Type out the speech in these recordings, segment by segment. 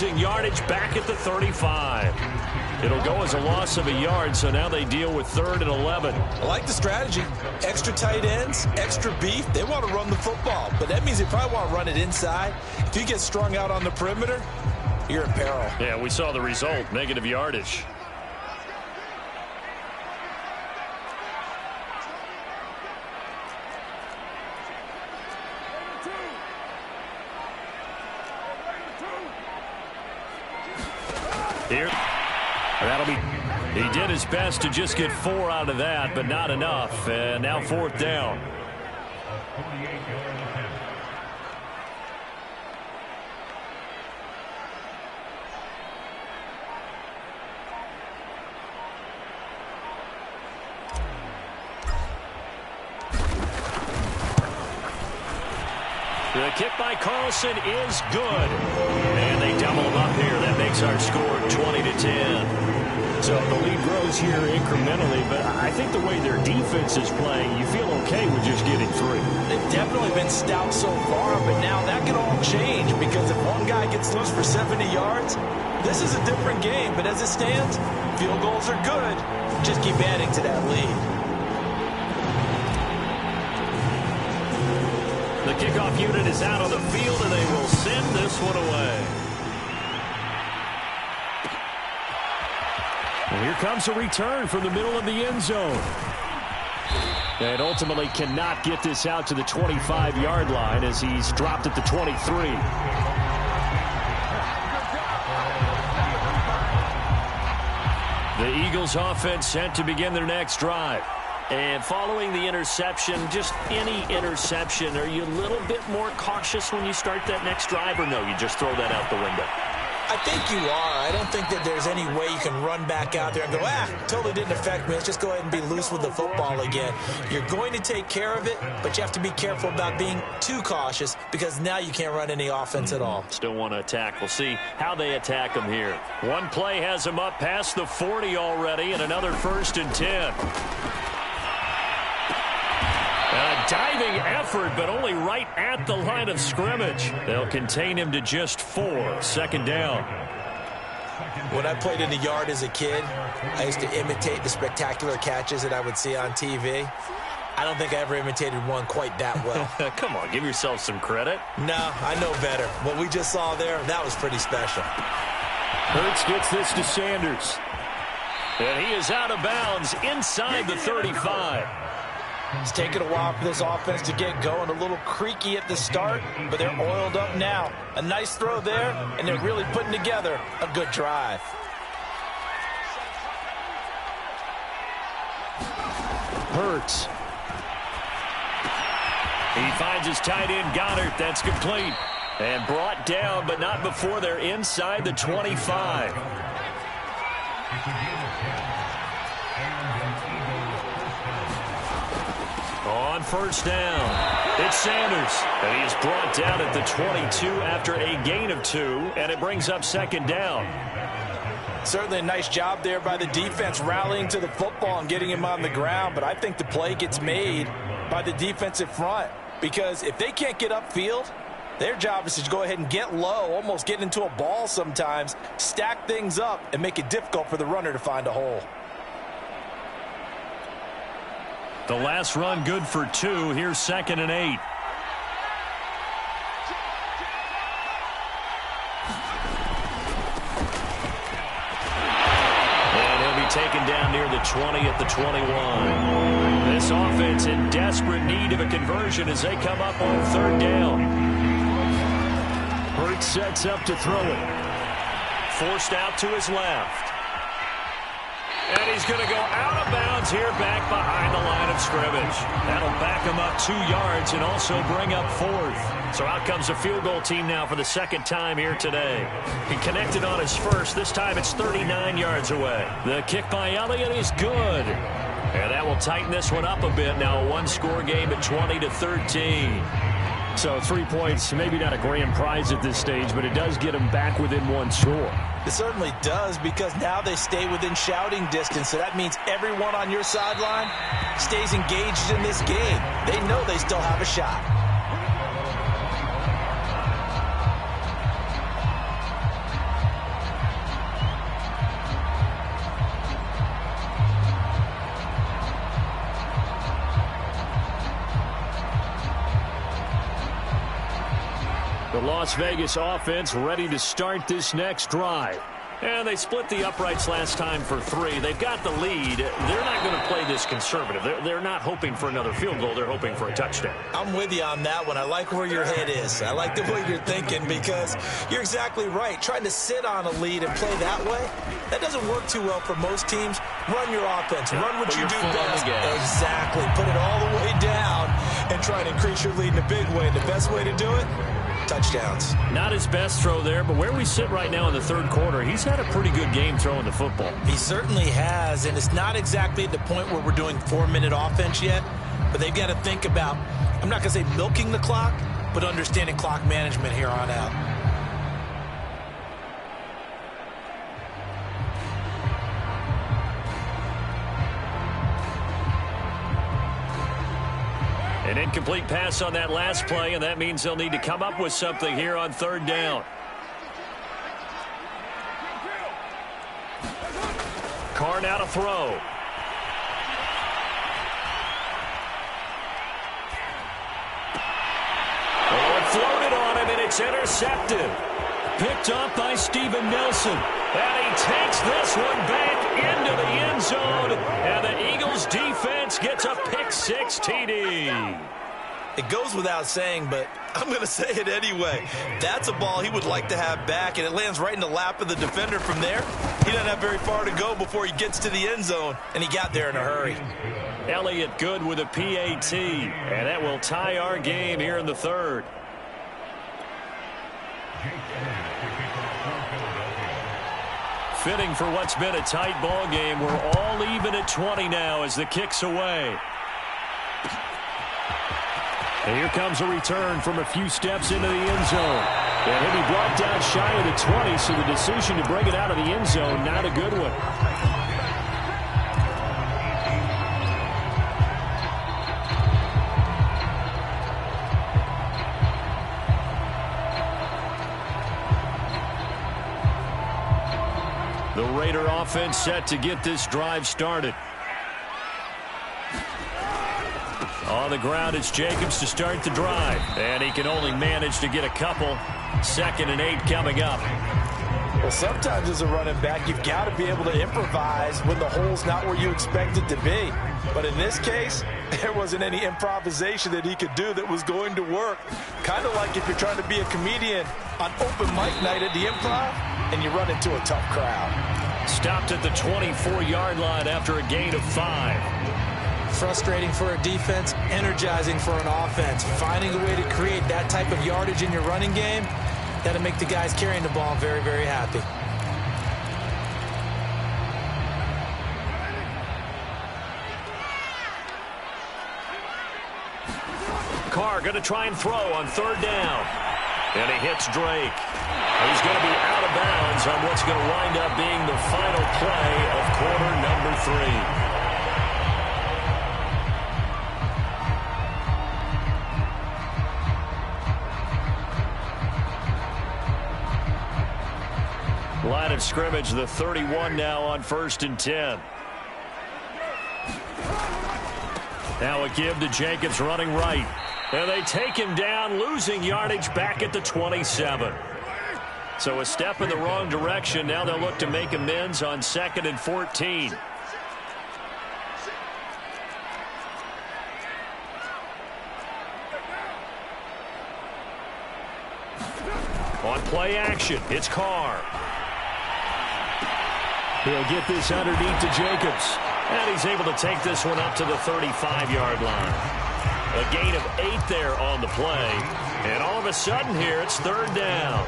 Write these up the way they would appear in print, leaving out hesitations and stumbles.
losing yardage back at the 35. It'll go as a loss of a yard, so now they deal with 3rd and 11. I like the strategy. Extra tight ends, extra beef. They want to run the football, but that means they probably want to run it inside. If you get strung out on the perimeter, you're in peril. Yeah, we saw the result, negative yardage. Here, that'll be. He did his best to just get 4 out of that, but not enough. And now 4th down. The kick by Carlson is good. And they double him up here. That makes our score 20-10. So the lead grows here incrementally, but I think the way their defense is playing, you feel okay with just getting 3. They've definitely been stout so far, but now that could all change because if one guy gets loose for 70 yards, this is a different game. But as it stands, field goals are good. Just keep adding to that lead. The kickoff unit is out on the field, and they will send this one away. And here comes a return from the middle of the end zone. And ultimately cannot get this out to the 25-yard line as he's dropped at the 23. The Eagles offense set to begin their next drive. And following the interception, just any interception, are you a little bit more cautious when you start that next drive, or no, you just throw that out the window? I think you are. I don't think that there's any way you can run back out there and go, totally didn't affect me. Let's just go ahead and be loose with the football again. You're going to take care of it, but you have to be careful about being too cautious because now you can't run any offense at all. Still want to attack. We'll see how they attack them here. One play has them up past the 40 already, and another 1st and 10. A diving effort, but only right at the line of scrimmage. They'll contain him to just 4. 2nd down. When I played in the yard as a kid, I used to imitate the spectacular catches that I would see on TV. I don't think I ever imitated one quite that well. Come on, give yourself some credit. No, I know better. What we just saw there, that was pretty special. Hurts gets this to Sanders. And he is out of bounds inside the 35. It's taken a while for this offense to get going. A little creaky at the start, but they're oiled up now. A nice throw there, and they're really putting together a good drive. Hurts. He finds his tight end, Goddard. That's complete. And brought down, but not before they're inside the 25. On 1st down, it's Sanders. And he is brought down at the 22 after a gain of 2, and it brings up 2nd down. Certainly a nice job there by the defense rallying to the football and getting him on the ground, but I think the play gets made by the defensive front because if they can't get upfield, their job is to go ahead and get low, almost get into a ball sometimes, stack things up, and make it difficult for the runner to find a hole. The last run good for 2. Here's 2nd and 8. And he'll be taken down near the 20 at the 21. This offense in desperate need of a conversion as they come up on 3rd down. Hurts sets up to throw it. Forced out to his left. And he's going to go out of bounds here back behind the line of scrimmage. That'll back him up 2 yards and also bring up 4th. So out comes the field goal team now for the 2nd time here today. He connected on his first. This time it's 39 yards away. The kick by Elliott is good. And that will tighten this one up a bit. Now a 1-score game at 20-13. So 3 points, maybe not a grand prize at this stage, but it does get them back within 1 score. It certainly does because now they stay within shouting distance. So that means everyone on your sideline stays engaged in this game. They know they still have a shot. Las Vegas offense ready to start this next drive. And they split the uprights last time for 3. They've got the lead. They're not going to play this conservative. They're not hoping for another field goal. They're hoping for a touchdown. I'm with you on that one. I like where your head is. I like the way you're thinking because you're exactly right. Trying to sit on a lead and play that way, that doesn't work too well for most teams. Run your offense. Run what you do best. Exactly. Put it all the way down and try to increase your lead in a big way. And the best way to do it, touchdowns. Not his best throw there, but where we sit right now in the third quarter, he's had a pretty good game throwing the football. He certainly has, and it's not exactly at the point where we're doing 4-minute offense yet, but they've got to think about, I'm not going to say milking the clock, but understanding clock management here on out. An incomplete pass on that last play, and that means they'll need to come up with something here on third down. Carr now to throw. Oh, it floated on him, and it's intercepted. Picked up by Steven Nelson. And he takes this one back into the end zone. And the Eagles defense gets a pick-6 TD. It goes without saying, but I'm going to say it anyway. That's a ball he would like to have back, and it lands right in the lap of the defender from there. He doesn't have very far to go before he gets to the end zone, and he got there in a hurry. Elliott good with a PAT, and that will tie our game here in the third. Fitting for what's been a tight ball game. We're all even at 20 now as the kick's away. And here comes a return from a few steps into the end zone. And he'll be brought down shy of the 20, so the decision to bring it out of the end zone, not a good one. The Raider offense set to get this drive started. On the ground, it's Jacobs to start the drive. And he can only manage to get a couple. 2nd and 8 coming up. Well, sometimes as a running back, you've got to be able to improvise when the hole's not where you expect it to be. But in this case, there wasn't any improvisation that he could do that was going to work. Kind of like if you're trying to be a comedian on open mic night at the Improv and you run into a tough crowd. Stopped at the 24-yard line after a gain of 5. Frustrating for a defense, energizing for an offense. Finding a way to create that type of yardage in your running game, that'll make the guys carrying the ball very, very happy. Carr going to try and throw on third down. And he hits Drake. He's going to be out of bounds on what's going to wind up being the final play of quarter number 3. Line of scrimmage, the 31 now on 1st and 10. Now a give to Jacobs running right. And they take him down, losing yardage back at the 27. So a step in the wrong direction. Now they'll look to make amends on 2nd and 14. On play action, it's Carr. He'll get this underneath to Jacobs. And he's able to take this one up to the 35-yard line. A gain of 8 there on the play. And all of a sudden here, it's third down.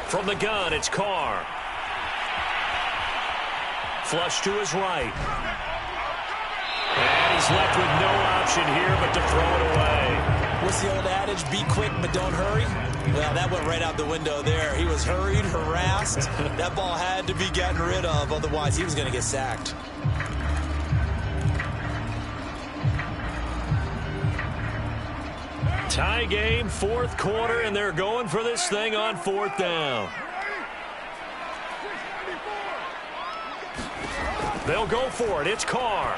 From the gun, it's Carr. Flush to his right. And he's left with no option here but to throw it away. What's the old adage? Be quick, but don't hurry. Well, that went right out the window there. He was hurried, harassed. That ball had to be gotten rid of, otherwise he was going to get sacked. Tie game, 4th quarter, and they're going for this thing on 4th down. They'll go for it. It's Carr.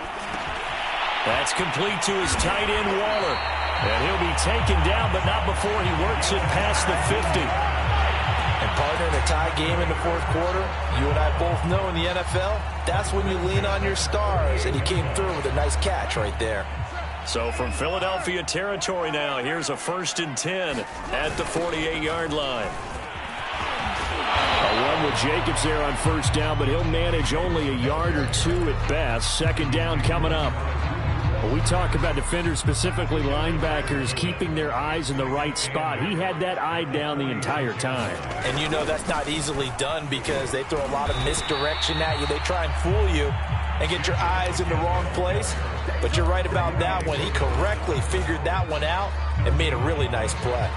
That's complete to his tight end, Waller. And he'll be taken down, but not before he works it past the 50. And partner, in a tie game in the fourth quarter, you and I both know in the NFL, that's when you lean on your stars, and he came through with a nice catch right there. So from Philadelphia territory now, here's a 1st and 10 at the 48-yard line. A run with Jacobs there on 1st down, but he'll manage only a yard or 2 at best. 2nd down coming up. We talk about defenders, specifically linebackers, keeping their eyes in the right spot. He had that eye down the entire time. And you know that's not easily done because they throw a lot of misdirection at you. They try and fool you and get your eyes in the wrong place. But you're right about that one. He correctly figured that one out and made a really nice play.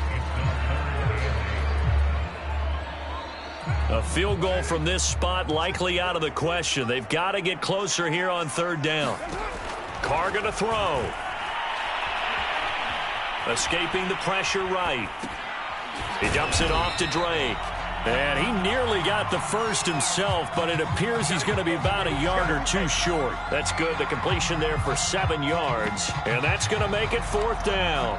A field goal from this spot likely out of the question. They've got to get closer here on 3rd down. Carr going to throw. Escaping the pressure right. He dumps it off to Drake. And he nearly got the first himself, but it appears he's going to be about a yard or 2 short. That's good. The completion there for 7 yards. And that's going to make it 4th down.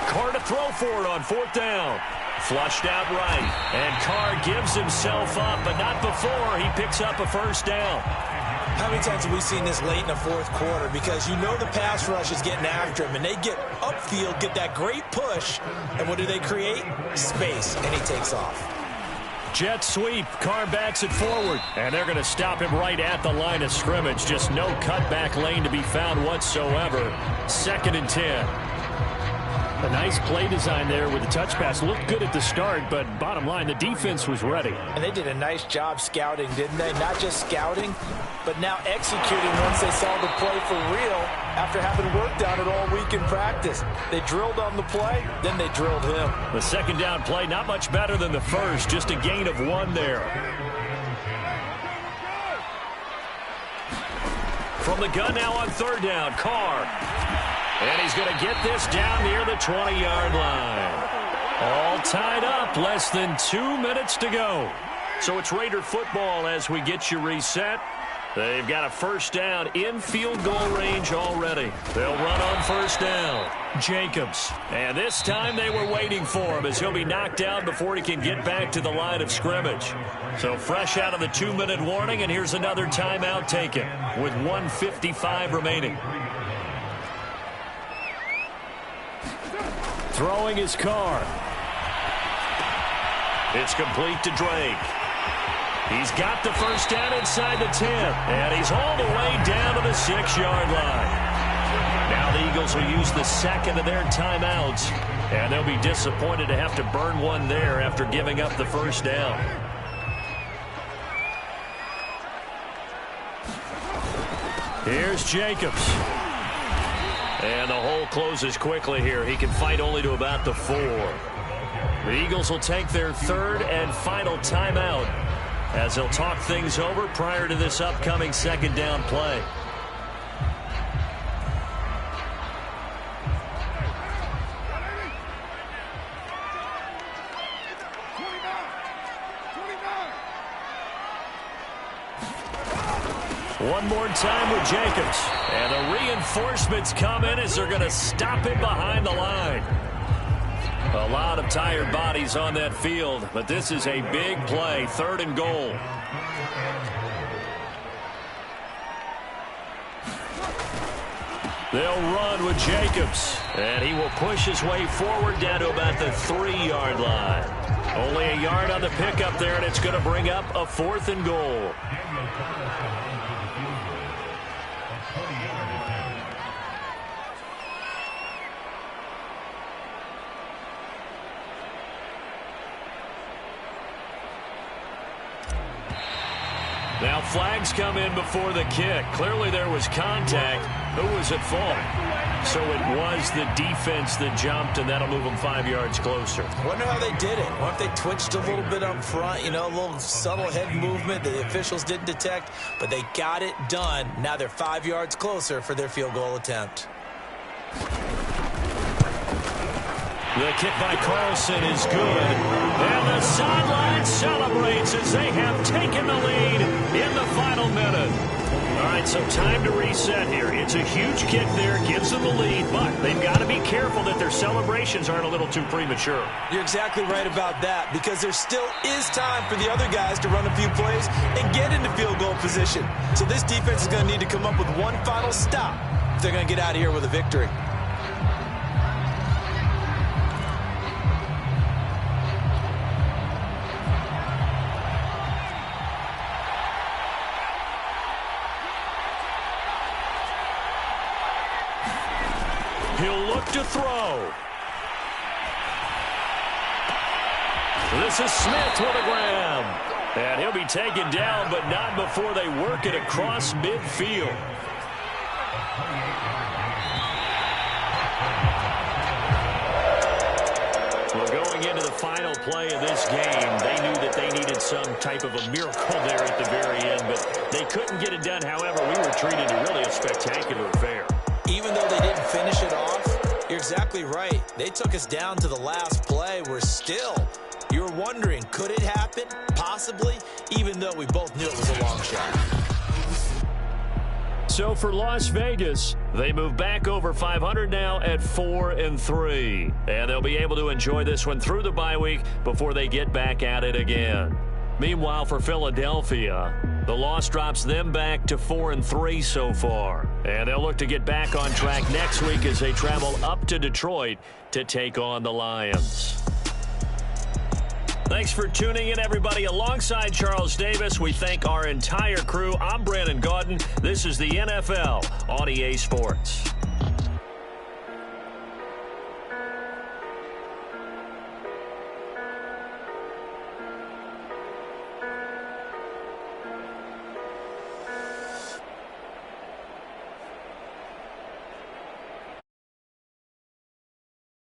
Carr to throw for it on 4th down. Flushed out right. And Carr gives himself up, but not before he picks up a 1st down. How many times have we seen this late in the fourth quarter? Because you know the pass rush is getting after him, and they get upfield, get that great push, and what do they create? Space, and he takes off. Jet sweep. Carr backs it forward. And they're going to stop him right at the line of scrimmage. Just no cutback lane to be found whatsoever. 2nd and 10. A nice play design there with the touch pass. Looked good at the start, but bottom line, the defense was ready. And they did a nice job scouting, didn't they? Not just scouting, but now executing once they saw the play for real after having worked on it all week in practice. They drilled on the play, then they drilled him. The 2nd down play, not much better than the first, just a gain of 1 there. From the gun now on 3rd down, Carr. And he's going to get this down near the 20-yard line. All tied up, less than 2 minutes to go. So it's Raider football as we get you reset. They've got a 1st down in field goal range already. They'll run on 1st down. Jacobs. And this time they were waiting for him as he'll be knocked down before he can get back to the line of scrimmage. So fresh out of the 2-minute warning, and here's another timeout taken with 1:55 remaining. Throwing his Carr. It's complete to Drake. He's got the 1st down inside the 10. And he's all the way down to the 6-yard line. Now the Eagles will use the 2nd of their timeouts. And they'll be disappointed to have to burn one there after giving up the 1st down. Here's Jacobs. And the hole closes quickly here. He can fight only to about the 4. The Eagles will take their 3rd and final timeout as they'll talk things over prior to this upcoming 2nd down play. One more time with Jacobs. And the reinforcements come in as they're going to stop him behind the line. A lot of tired bodies on that field, but this is a big play, 3rd and goal. They'll run with Jacobs, and he will push his way forward down to about the 3-yard line. Only a yard on the pickup there, and it's going to bring up a 4th and goal. Now flags come in before the kick. Clearly there was contact. Who was at fault? So it was the defense that jumped, and that'll move them 5 yards closer. Wonder how they did it. What if they twitched a little bit up front, you know, a little subtle head movement that the officials didn't detect, but they got it done. Now they're 5 yards closer for their field goal attempt. The kick by Carlson is good. And the sideline celebrates as they have taken the lead in the final minute. All right, so time to reset here. It's a huge kick there, gives them the lead, but they've got to be careful that their celebrations aren't a little too premature. You're exactly right about that, because there still is time for the other guys to run a few plays and get into field goal position. So this defense is going to need to come up with one final stop if they're going to get out of here with a victory. He'll look to throw. This is Smith with a grab. And he'll be taken down, but not before they work it across midfield. Well, going into the final play of this game, they knew that they needed some type of a miracle there at the very end, but they couldn't get it done. However, we were treated to really a spectacular affair. Even though they didn't finish it off, you're exactly right. They took us down to the last play. We're still, you're wondering, could it happen? Possibly, even though we both knew it was a long shot. So for Las Vegas, they move back over 500 now at 4-3. And they'll be able to enjoy this one through the bye week before they get back at it again. Meanwhile, for Philadelphia, the loss drops them back to 4-3 so far. And they'll look to get back on track next week as they travel up to Detroit to take on the Lions. Thanks for tuning in, everybody. Alongside Charles Davis, we thank our entire crew. I'm Brandon Gaudin. This is the NFL on EA Sports.